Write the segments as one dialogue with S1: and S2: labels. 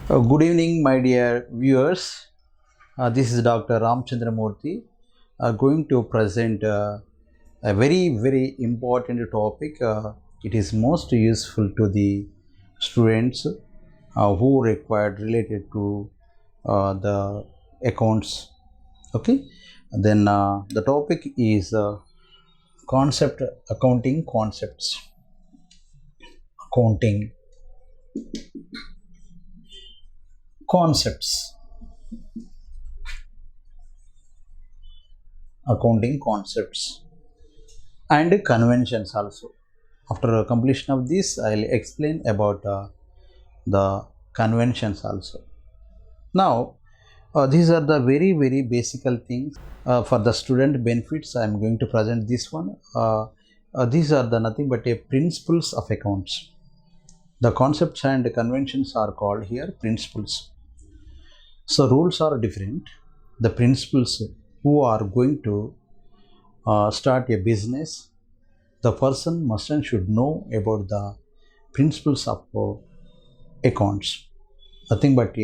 S1: Good evening, my dear viewers. This is Dr. Ramchandra Murthy going to present a very important topic. It is most useful to the students who required related to the accounts. Okay, then the topic is concept accounting concepts. Accounting concepts. Accounting concepts and conventions also. After completion of this, I'll explain about the conventions also. Now, these are the very basic things for the student benefits. I am going to present this one. These are the nothing but a principles of accounts. The concepts and conventions are called here principles. So rules are different. The principles who are going to start a business, the person must and should know about the principles of accounts, nothing but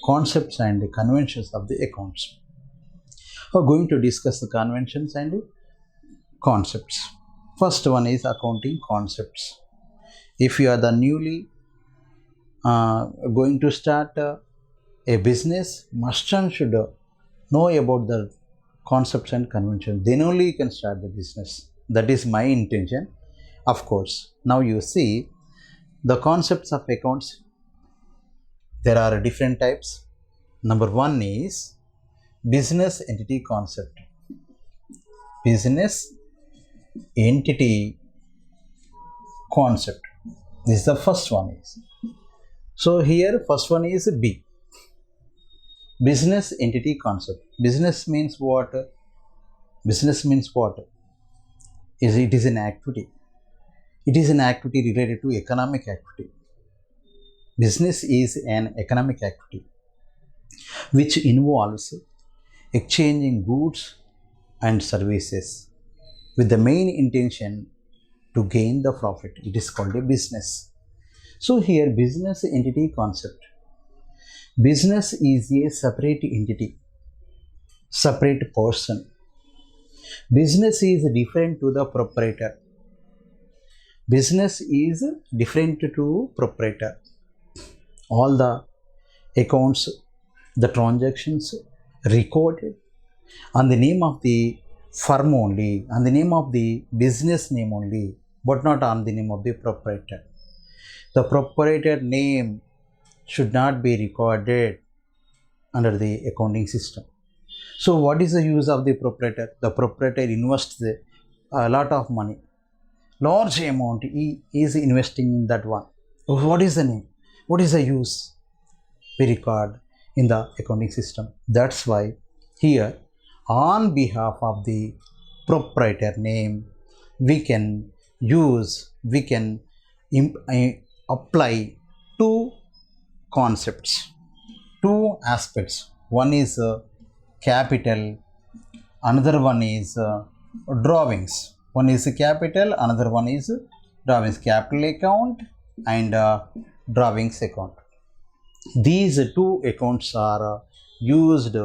S1: concepts and conventions of the accounts. We are going to discuss the conventions and concepts. First one is accounting concepts. If you are the newly going to start a business, must and should know about the concepts and conventions. Then only you can start the business. That is my intention. Of course, now you see the concepts of accounts. There are different types. Number one is business entity concept. Business entity concept. This is the first one is. So here first one is B. Business entity concept. Business means what? Business means what? It is an activity. It is an activity related to economic activity. Business is an economic activity which involves exchanging goods and services with the main intention to gain the profit. It is called a business. So here business entity concept. Business is a separate entity, separate person. Business is different to the proprietor. Business is different to proprietor. All the accounts, the transactions recorded on the name of the firm only, on the name of the business name only, but not on the name of the proprietor. The proprietor name should not be recorded under the accounting system. So what is the use of the proprietor? The proprietor invests a lot of money, large amount he is investing in that one. What is the name? What is the use? We record in the accounting system. That's why here on behalf of the proprietor name we can apply two concepts, two aspects. One is capital, another one is drawings. One is capital, another one is drawings. Capital account and drawings account. These two accounts are used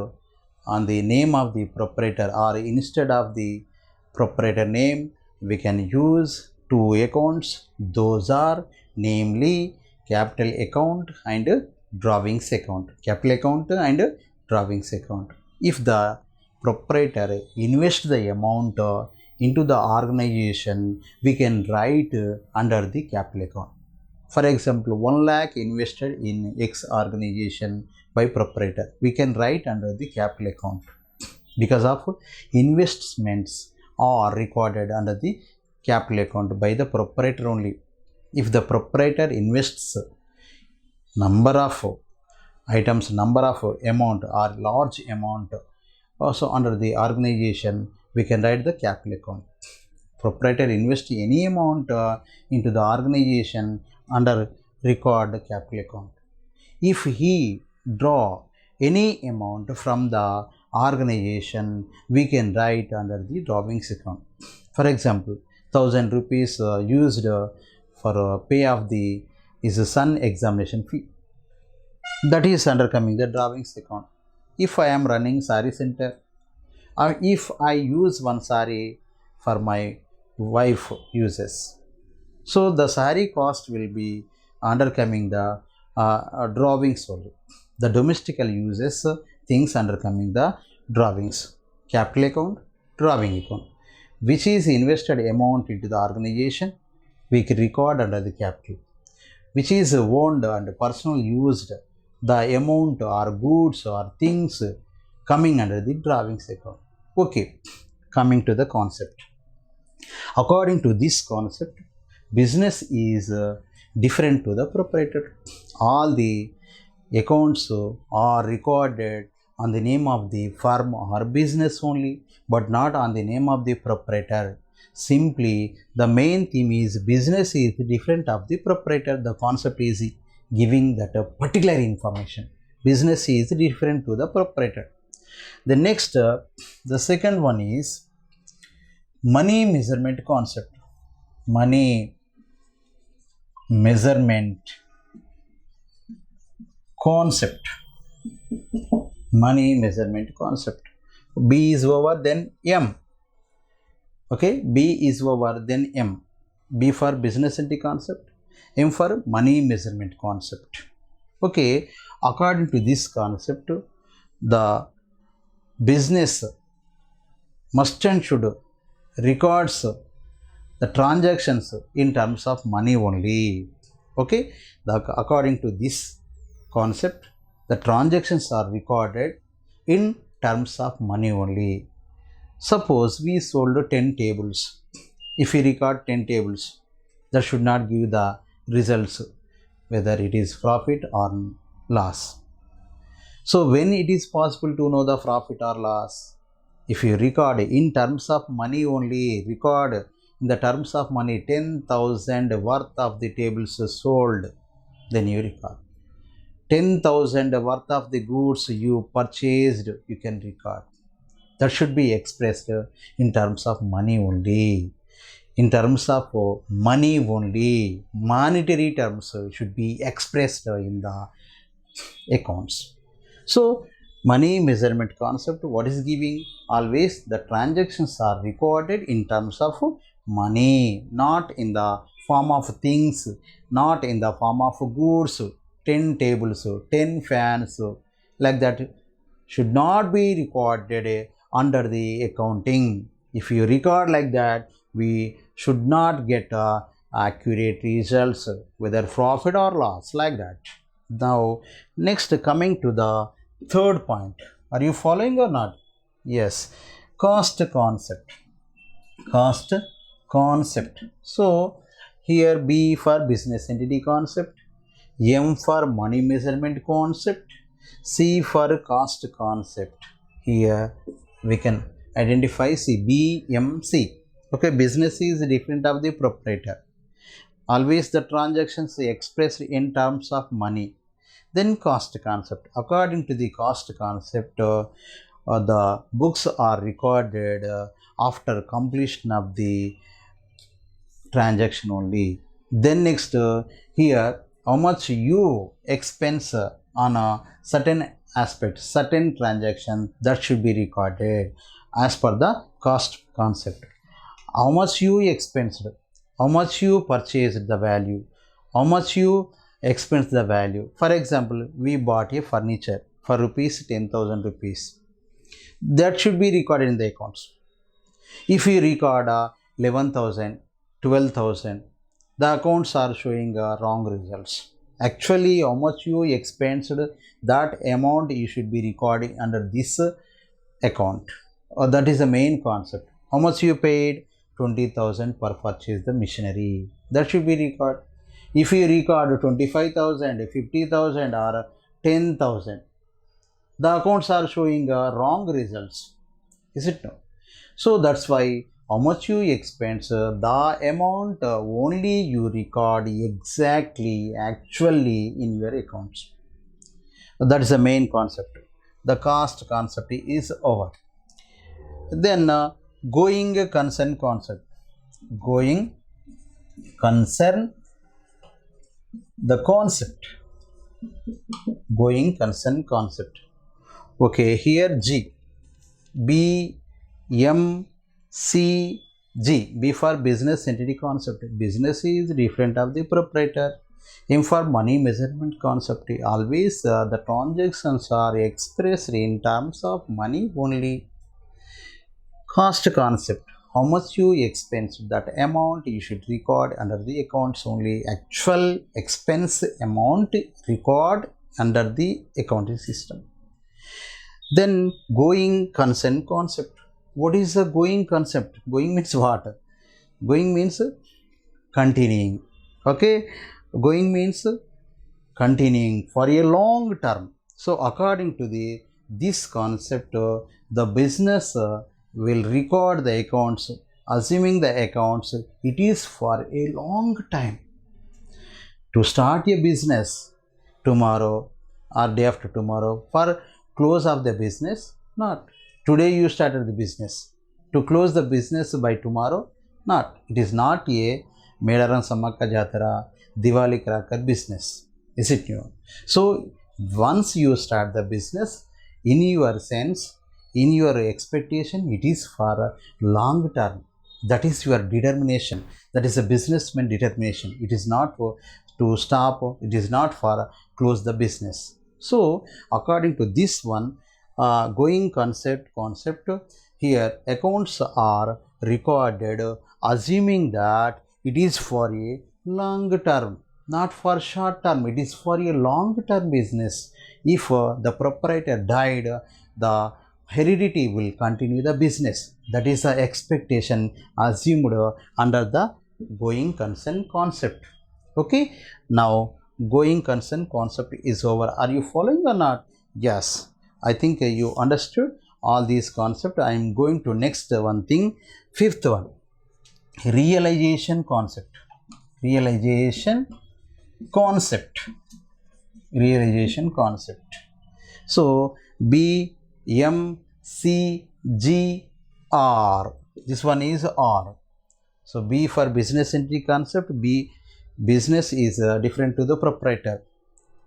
S1: on the name of the proprietor, or instead of the proprietor name we can use two accounts. Those are namely capital account and drawings account. Capital account and drawings account. If the proprietor invests the amount into the organization, we can write under the capital account. For example, 1 lakh invested in X organization by proprietor, we can write under the capital account because of investments are recorded under the capital account by the proprietor only. If the proprietor invests number of items, number of amount or large amount also under the organization, we can write the capital account. Proprietor invests any amount into the organization under record capital account. If he draw any amount from the organization, we can write under the drawings account. For example, 1000 rupees used for pay of the is a son examination fee. That is under coming the drawings account. If I am running sari center, or if I use one sari for my wife uses, so the sari cost will be under coming the drawings only. The domestical uses things under coming the drawings. Capital account, drawing account. Which is invested amount into the organization, we can record under the capital. Which is owned and personal used, the amount or goods or things coming under the drawings account. Okay, coming to the concept. According to this concept, business is different to the proprietor. All the accounts are recorded on the name of the firm or business only, but not on the name of the proprietor. Simply, the main theme is business is different of the proprietor. The concept is giving that a particular information. Business is different to the proprietor. The next, the second one is money measurement concept. Money measurement concept. Money measurement concept. B is over, then M. Okay, B is over, then M. B for business entity concept, M for money measurement concept. Okay, according to this concept, the business must and should records the transactions in terms of money only. Okay, according to this concept, the transactions are recorded in terms of money only. Suppose we sold 10 tables. If we record 10 tables, that should not give the results whether it is profit or loss. So when it is possible to know the profit or loss? If you record in terms of money only, record in the terms of money 10,000 worth of the tables sold, then you record. 10,000 worth of the goods you purchased, you can record. That should be expressed in terms of money only. In terms of money only, monetary terms should be expressed in the accounts. So, money measurement concept, what is giving? Always the transactions are recorded in terms of money, not in the form of things, not in the form of goods. 10 tables, 10 fans, like that should not be recorded under the accounting. If you record like that, we should not get accurate results, whether profit or loss, like that. Now, next, coming to the third point. Are you following or not? Yes, cost concept. Cost concept. So, here B for business entity concept, M for money measurement concept, C for cost concept. Here we can identify C, B, M, C. Okay, business is different of the proprietor. Always the transactions expressed in terms of money. Then cost concept. According to the cost concept, the books are recorded after completion of the transaction only. Then next, here how much you expense on a certain aspect, certain transaction, that should be recorded as per the cost concept. How much you expensed, how much you purchased the value, how much you expense the value. For example, we bought a furniture for rupees 10,000 rupees. That should be recorded in the accounts. If you record 11,000, 12,000, the accounts are showing wrong results. Actually, how much you expensed, that amount you should be recording under this account. That is the main concept. How much you paid? 20,000 per purchase the machinery. That should be recorded. If you record 25,000, 50,000 or 10,000, the accounts are showing wrong results. Is it no? So that's why how much you expense, the amount only you record exactly, actually in your accounts. That is the main concept. The cost concept is over. Then going concern concept. Going concern, the concept. Going concern concept. Okay, here G, B, M, C, G. B for business entity concept. Business is different of the proprietor. M for money measurement concept. Always the transactions are expressed in terms of money only. Cost concept. How much you expense, that amount you should record under the accounts only. Actual expense amount record under the accounting system. Then going concern concept. What is the going concept? Going means what? Going means continuing. Okay, going means continuing for a long term. So according to this concept, the business will record the accounts, assuming the accounts it is for a long time. To start a business tomorrow or day after tomorrow, for close of the business, not today you started the business, to close the business by tomorrow, not. It is not a Medaran Samakka Jatara Diwali cracker business, is it new? So once you start the business, in your sense, in your expectation, it is for a long term. That is your determination. That is a businessman determination. It is not for to stop, it is not for close the business. So according to this one, going concept here, accounts are recorded assuming that it is for a long term, not for short term. It is for a long term business. If the proprietor died, the heredity will continue the business. That is the expectation assumed under the going concern concept. Okay, now going concern concept is over. Are you following or not? Yes, I think you understood all these concepts. I am going to next one thing, fifth one, realization concept. Realization concept. Realization concept. So B, M, C, G, R. This one is R. So B for business entity concept. B, business is different to the proprietor.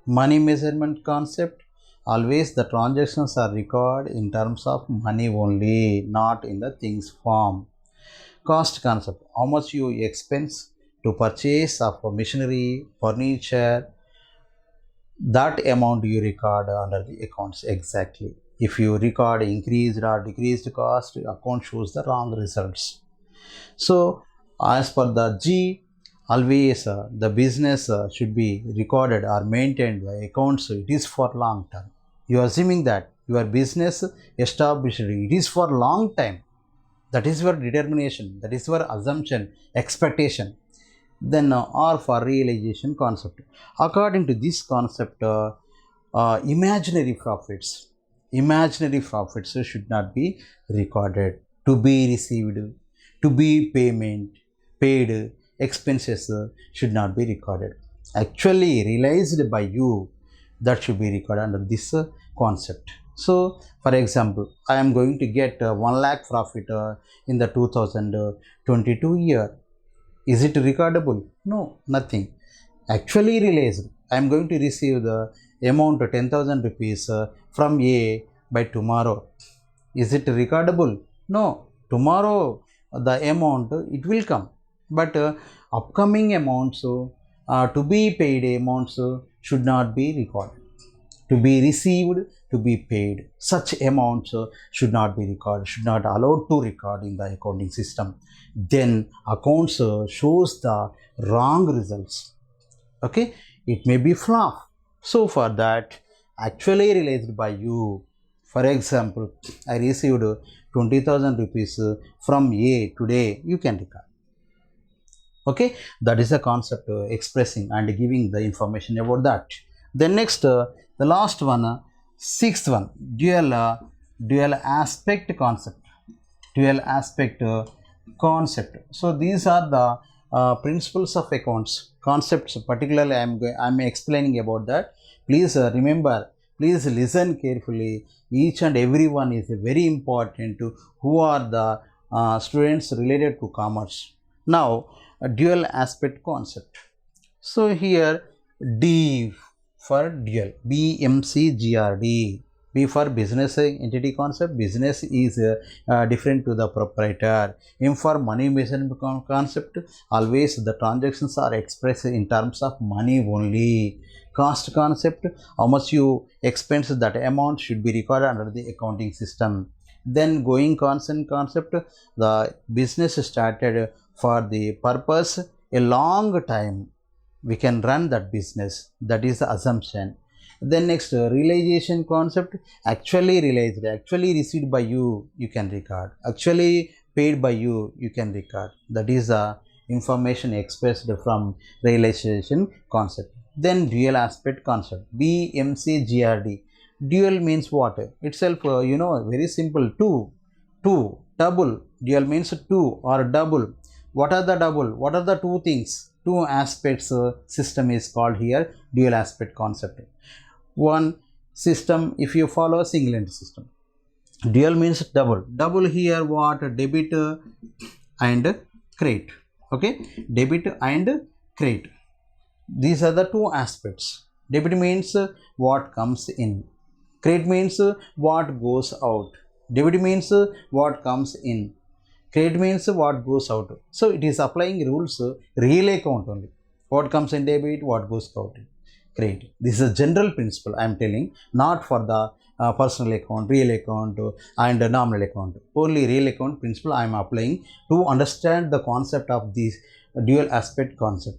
S1: Money measurement concept. Always the transactions are recorded in terms of money only, not in the things form. Cost concept. How much you expense to purchase of machinery, furniture, that amount you record under the accounts exactly. If you record increased or decreased cost, account shows the wrong results. So as per the G, always the business should be recorded or maintained by accounts. It is for long term. You are assuming that your business established, it is for long time. That is your determination. That is your assumption, expectation. Then R for realization concept. According to this concept, imaginary profits should not be recorded. To be received, to be paid expenses should not be recorded. Actually realized by you, that should be recorded under this concept. So for example, I am going to get 1 lakh profit in the 2022 year. Is it recordable? No, nothing. Actually realized, I am going to receive the amount of 10,000 rupees from A by tomorrow. Is it recordable? No. Tomorrow the amount it will come, but upcoming amounts, to be paid amounts should not be recorded. To be received, to be paid, such amounts should not be recorded, should not allowed to record in the accounting system. Then accounts shows the wrong results. Okay, it may be flop. So for that, actually realized by you, for example, I received 20,000 rupees from A today, you can record. Okay, that is the concept expressing and giving the information about that. Then next, the last one, sixth one, dual aspect concept. Dual aspect concept. So these are the principles of accounts concepts. Particularly, I'm explaining about that. Please remember. Please listen carefully. Each and every one is very important to who are the students related to commerce. Now, a dual aspect concept. So here D for dual, BMCGRD. B for business entity concept, business is different to the proprietor. M for money measurement concept, always the transactions are expressed in terms of money only. Cost concept, how much you expense, that amount should be recorded under the accounting system. Then going concern concept, the business started for the purpose a long time, we can run that business, that is the assumption. Then next realization concept, actually realized, actually received by you, you can record, actually paid by you, you can record, that is the information expressed from realization concept. Then dual aspect concept, BMCGRD. Dual means what? Itself very simple, two, double. Dual means two or double. What are the double? What are the two things? Two aspects system is called here dual aspect concept. One system, if you follow single entity system, dual means double. Double here what? Debit and credit. Okay, debit and credit. These are the two aspects. Debit means what comes in. Credit means what goes out. Debit means what comes in. Credit means what goes out. So it is applying rules real account only. What comes in debit, what goes out in credit. This is a general principle I am telling, not for the personal account, real account and nominal account. Only real account principle I am applying to understand the concept of this dual aspect concept.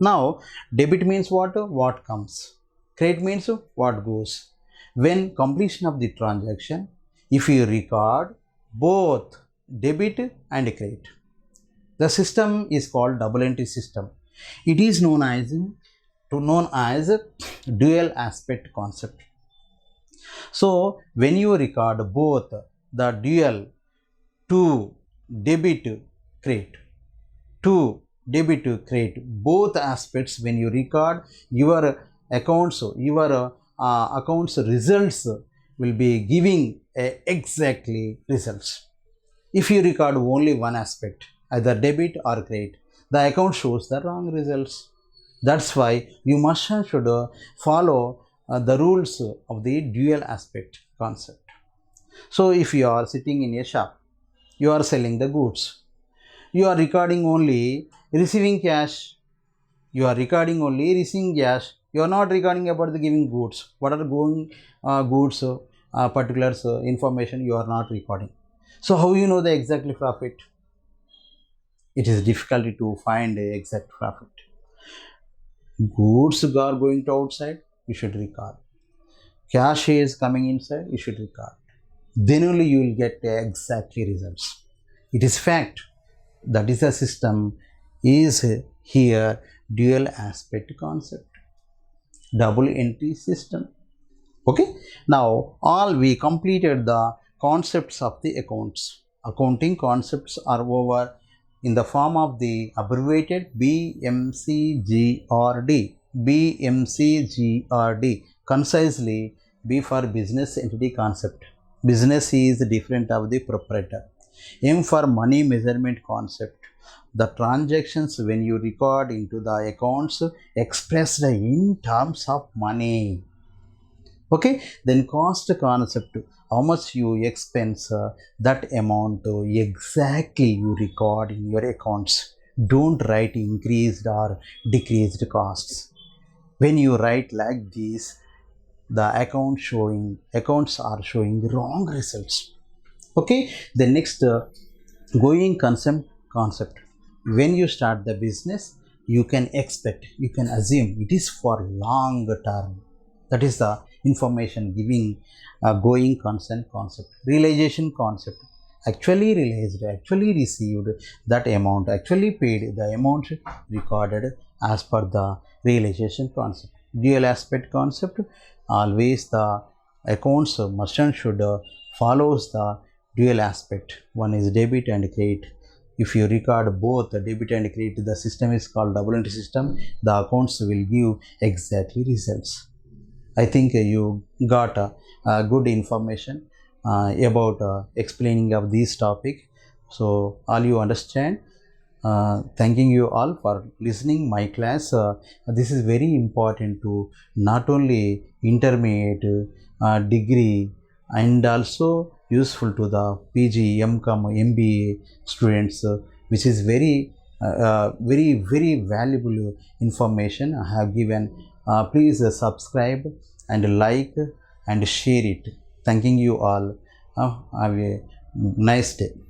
S1: Now debit means what? What comes. Credit means what goes. When completion of the transaction, if you record both debit and credit, the system is called double entry system. It is known as dual aspect concept. So when you record both the dual to debit credit, both aspects, when you record your accounts, accounts results will be giving exactly results. If you record only one aspect, either debit or credit, the account shows the wrong results. That's why you must and should follow the rules of the dual aspect concept. So if you are sitting in a shop, you are selling the goods, you are recording only receiving cash, you are recording only receiving cash, you are not recording about the giving goods. What are going goods, particulars, information you are not recording. So how you know the exactly profit? It is difficult to find the exact profit. Goods are going to outside, you should record. Cash is coming inside, you should record. Then only you will get exactly results. It is fact. That is the system is here dual aspect concept, double entry system. Okay. Now all we completed the concepts of the accounts. Accounting concepts are over in the form of the abbreviated BMCGRD. BMCGRD. Concisely, B for business entity concept. Business is different of the proprietor. M for money measurement concept. The transactions when you record into the accounts expressed in terms of money. Okay, then cost concept, how much you expense, that amount exactly you record in your accounts. Don't write increased or decreased costs. When you write like this, the accounts are showing wrong results. Okay, the next going concept. When you start the business, you can expect, you can assume it is for long term. That is the information giving going concern concept. Realization concept, actually realized, actually received that amount, actually paid the amount recorded as per the realization concept. Dual aspect concept, always the accounts must and should follows the dual aspect. One is debit and credit. If you record both the debit and credit, the system is called double entry system. The accounts will give exactly results. I think you got good information about explaining of this topic. So all you understand. thanking you all for listening my class. This is very important to not only intermediate, degree, and also useful to the PG, MCOM, MBA students, which is very valuable information I have given. Please subscribe and like and share it. Thanking you all. Have a nice day.